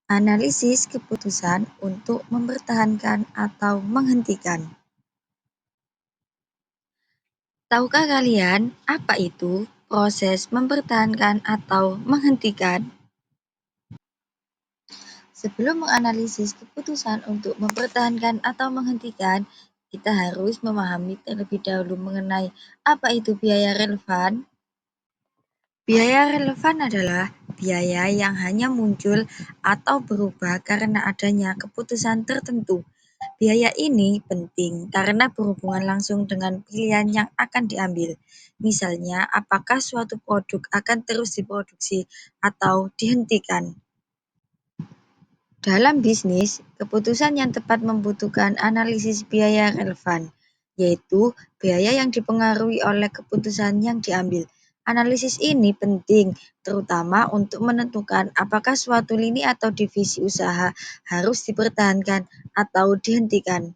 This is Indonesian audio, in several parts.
Analisis keputusan untuk mempertahankan atau menghentikan. Tahukah kalian apa itu proses mempertahankan atau menghentikan? Sebelum menganalisis keputusan untuk mempertahankan atau menghentikan, kita harus memahami terlebih dahulu mengenai apa itu biaya relevan. Biaya relevan adalah biaya yang hanya muncul atau berubah karena adanya keputusan tertentu. Biaya ini penting karena berhubungan langsung dengan pilihan yang akan diambil. Misalnya, apakah suatu produk akan terus diproduksi atau dihentikan. Dalam bisnis, keputusan yang tepat membutuhkan analisis biaya relevan, yaitu biaya yang dipengaruhi oleh keputusan yang diambil. Analisis ini penting, terutama untuk menentukan apakah suatu lini atau divisi usaha harus dipertahankan atau dihentikan.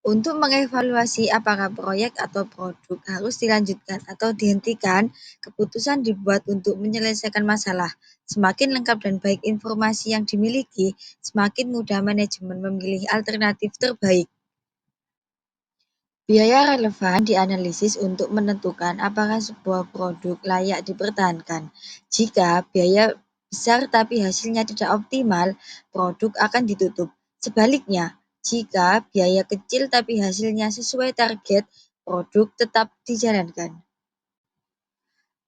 Untuk mengevaluasi apakah proyek atau produk harus dilanjutkan atau dihentikan, keputusan dibuat untuk menyelesaikan masalah. Semakin lengkap dan baik informasi yang dimiliki, semakin mudah manajemen memilih alternatif terbaik. Biaya relevan dianalisis untuk menentukan apakah sebuah produk layak dipertahankan. Jika biaya besar tapi hasilnya tidak optimal, produk akan ditutup. Sebaliknya, jika biaya kecil tapi hasilnya sesuai target, produk tetap dijalankan.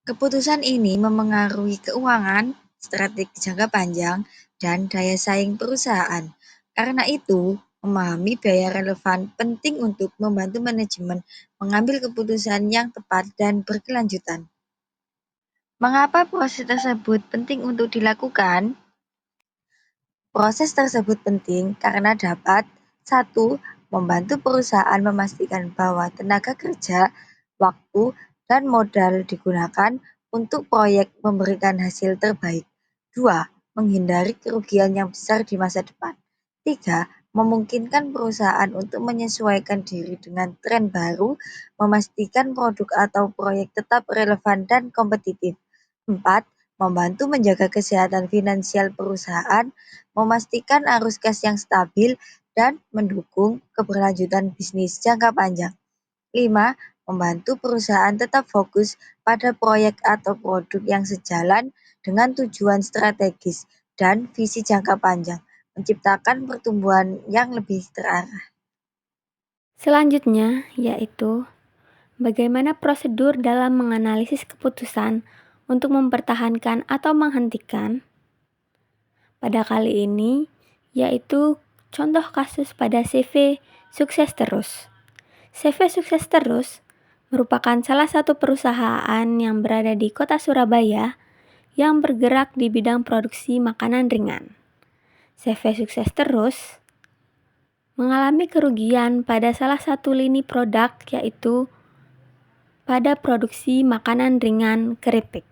Keputusan ini memengaruhi keuangan, strategi jangka panjang, dan daya saing perusahaan. Karena itu, memahami biaya relevan penting untuk membantu manajemen mengambil keputusan yang tepat dan berkelanjutan. Mengapa proses tersebut penting untuk dilakukan? Proses tersebut penting karena dapat 1. Membantu perusahaan memastikan bahwa tenaga kerja, waktu, dan modal digunakan untuk proyek memberikan hasil terbaik. 2. Menghindari kerugian yang besar di masa depan. 3. Memungkinkan perusahaan untuk menyesuaikan diri dengan tren baru, memastikan produk atau proyek tetap relevan dan kompetitif. 4. Membantu menjaga kesehatan finansial perusahaan, memastikan arus kas yang stabil, dan mendukung keberlanjutan bisnis jangka panjang. 5. Membantu perusahaan tetap fokus pada proyek atau produk yang sejalan dengan tujuan strategis dan visi jangka panjang, menciptakan pertumbuhan yang lebih terarah. Selanjutnya, yaitu bagaimana prosedur dalam menganalisis keputusan untuk mempertahankan atau menghentikan. Pada kali ini, yaitu contoh kasus pada CV Sukses Terus. CV Sukses Terus merupakan salah satu perusahaan yang berada di kota Surabaya yang bergerak di bidang produksi makanan ringan. CV Sukses Terus mengalami kerugian pada salah satu lini produk, yaitu pada produksi makanan ringan keripik.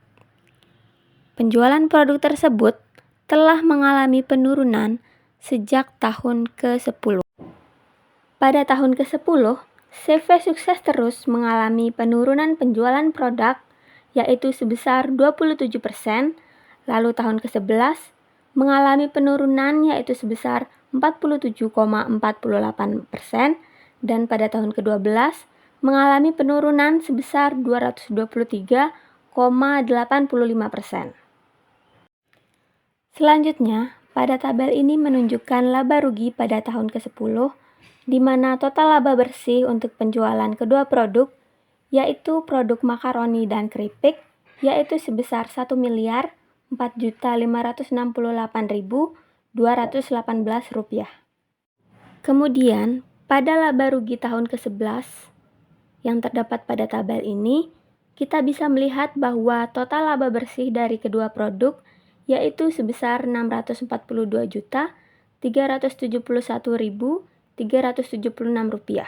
Penjualan produk tersebut telah mengalami penurunan sejak tahun ke-10. Pada tahun ke-10, CV Sukses Terus mengalami penurunan penjualan produk yaitu sebesar 27%, lalu tahun ke-11 mengalami penurunan yaitu sebesar 47,48%, dan pada tahun ke-12 mengalami penurunan sebesar 223,85%. Selanjutnya, pada tabel ini menunjukkan laba rugi pada tahun ke-10, di mana total laba bersih untuk penjualan kedua produk, yaitu produk makaroni dan keripik, yaitu sebesar Rp1.468.218. Kemudian, pada laba rugi tahun ke-11 yang terdapat pada tabel ini, kita bisa melihat bahwa total laba bersih dari kedua produk yaitu sebesar Rp641.371.376,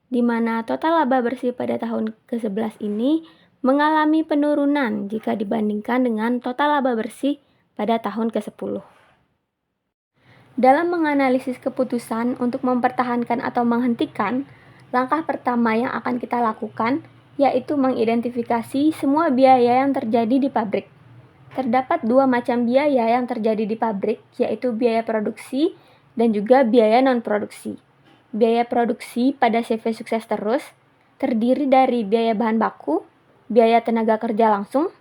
di mana total laba bersih pada tahun ke-11 ini mengalami penurunan jika dibandingkan dengan total laba bersih pada tahun ke-10. Dalam menganalisis keputusan untuk mempertahankan atau menghentikan, langkah pertama yang akan kita lakukan yaitu mengidentifikasi semua biaya yang terjadi di pabrik. Terdapat dua macam biaya yang terjadi di pabrik, yaitu biaya produksi dan juga biaya non-produksi. Biaya produksi pada CV Sukses Terus terdiri dari biaya bahan baku, biaya tenaga kerja langsung,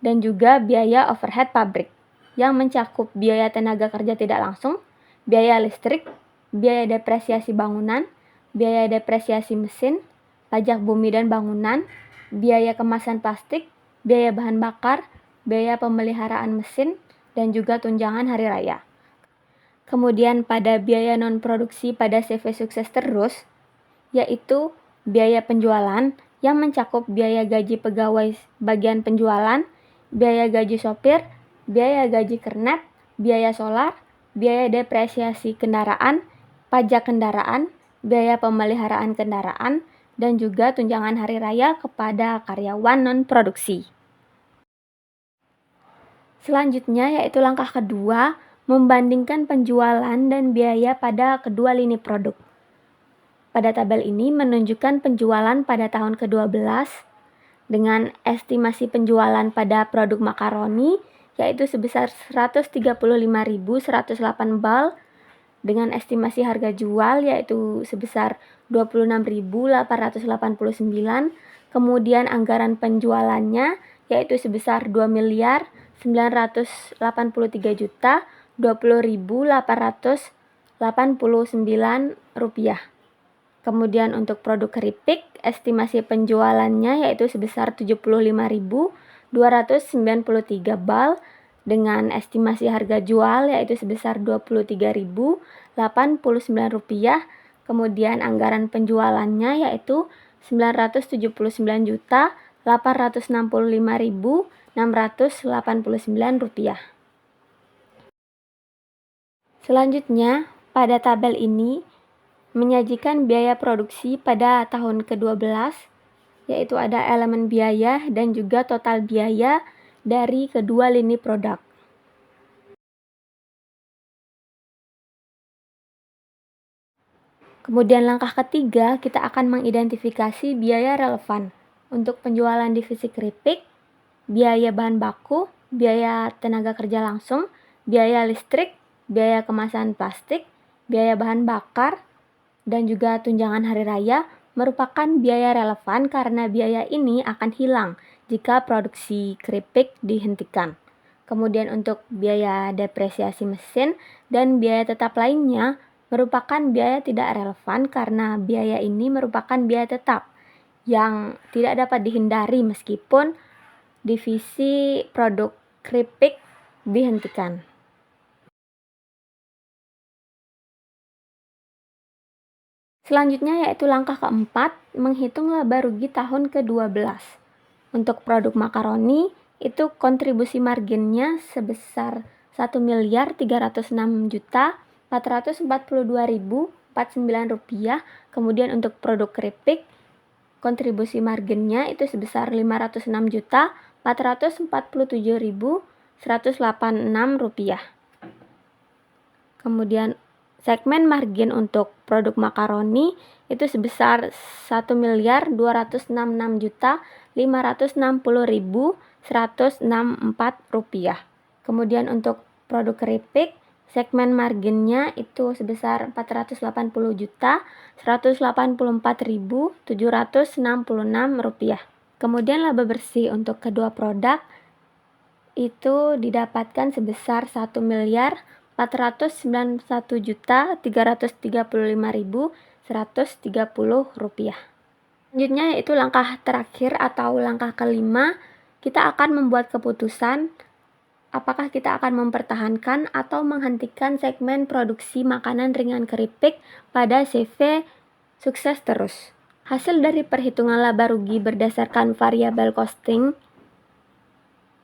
dan juga biaya overhead pabrik, yang mencakup biaya tenaga kerja tidak langsung, biaya listrik, biaya depresiasi bangunan, biaya depresiasi mesin, pajak bumi dan bangunan, biaya kemasan plastik, biaya bahan bakar, biaya pemeliharaan mesin, dan juga tunjangan hari raya. Kemudian pada biaya non-produksi pada CV Sukses Terus, yaitu biaya penjualan yang mencakup biaya gaji pegawai bagian penjualan, biaya gaji sopir, biaya gaji kernet, biaya solar, biaya depresiasi kendaraan, pajak kendaraan, biaya pemeliharaan kendaraan, dan juga tunjangan hari raya kepada karyawan non-produksi. Selanjutnya yaitu langkah kedua, membandingkan penjualan dan biaya pada kedua lini produk. Pada tabel ini menunjukkan penjualan pada tahun ke-12 dengan estimasi penjualan pada produk makaroni yaitu sebesar 135.108 bal dengan estimasi harga jual yaitu sebesar 26.889, kemudian anggaran penjualannya yaitu sebesar 2.983.20.889 rupiah. Kemudian untuk produk keripik, estimasi penjualannya yaitu sebesar 75.293 bal dengan estimasi harga jual yaitu sebesar 23.089 rupiah. Kemudian anggaran penjualannya yaitu 979.865.689 rupiah. Selanjutnya, pada tabel ini menyajikan biaya produksi pada tahun ke-12, yaitu ada elemen biaya dan juga total biaya dari kedua lini produk. Kemudian langkah ketiga, kita akan mengidentifikasi biaya relevan untuk penjualan divisi keripik, biaya bahan baku, biaya tenaga kerja langsung, biaya listrik, biaya kemasan plastik, biaya bahan bakar, dan juga tunjangan hari raya merupakan biaya relevan karena biaya ini akan hilang jika produksi keripik dihentikan. Kemudian untuk biaya depresiasi mesin dan biaya tetap lainnya merupakan biaya tidak relevan karena biaya ini merupakan biaya tetap yang tidak dapat dihindari meskipun divisi produk keripik dihentikan. Selanjutnya yaitu langkah keempat, menghitung laba rugi tahun ke-12. Untuk produk makaroni, itu kontribusi marginnya sebesar 1.306.442.049 rupiah. Kemudian untuk produk keripik, kontribusi marginnya itu sebesar 506.447.186 rupiah. Kemudian segmen margin untuk produk makaroni itu sebesar 1.266.560.164 rupiah. Kemudian untuk produk keripik, segmen marginnya itu sebesar 480.184.766 rupiah. Kemudian laba bersih untuk kedua produk itu didapatkan sebesar 1.491.335.130 rupiah. Selanjutnya yaitu langkah terakhir atau langkah kelima, kita akan membuat keputusan apakah kita akan mempertahankan atau menghentikan segmen produksi makanan ringan keripik pada CV Sukses Terus. Hasil dari perhitungan laba rugi berdasarkan variabel costing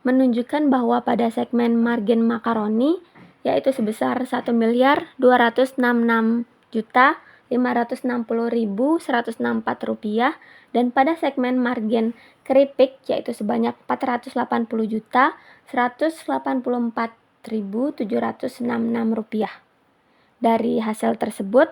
menunjukkan bahwa pada segmen margin makaroni yaitu sebesar 1.266.560.164 rupiah dan pada segmen margin keripik yaitu sebanyak 480.184.766 rupiah. Dari hasil tersebut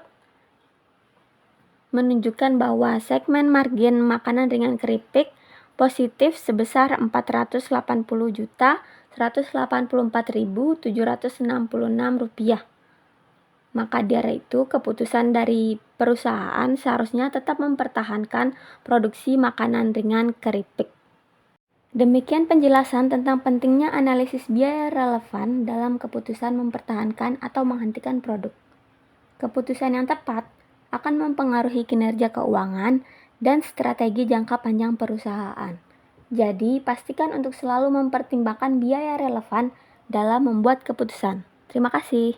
menunjukkan bahwa segmen margin makanan ringan keripik positif sebesar 480.184.766 Rp184.766. Maka dari itu, keputusan dari perusahaan seharusnya tetap mempertahankan produksi makanan ringan keripik. Demikian penjelasan tentang pentingnya analisis biaya relevan dalam keputusan mempertahankan atau menghentikan produk. Keputusan yang tepat akan mempengaruhi kinerja keuangan dan strategi jangka panjang perusahaan. Jadi, pastikan untuk selalu mempertimbangkan biaya relevan dalam membuat keputusan. Terima kasih.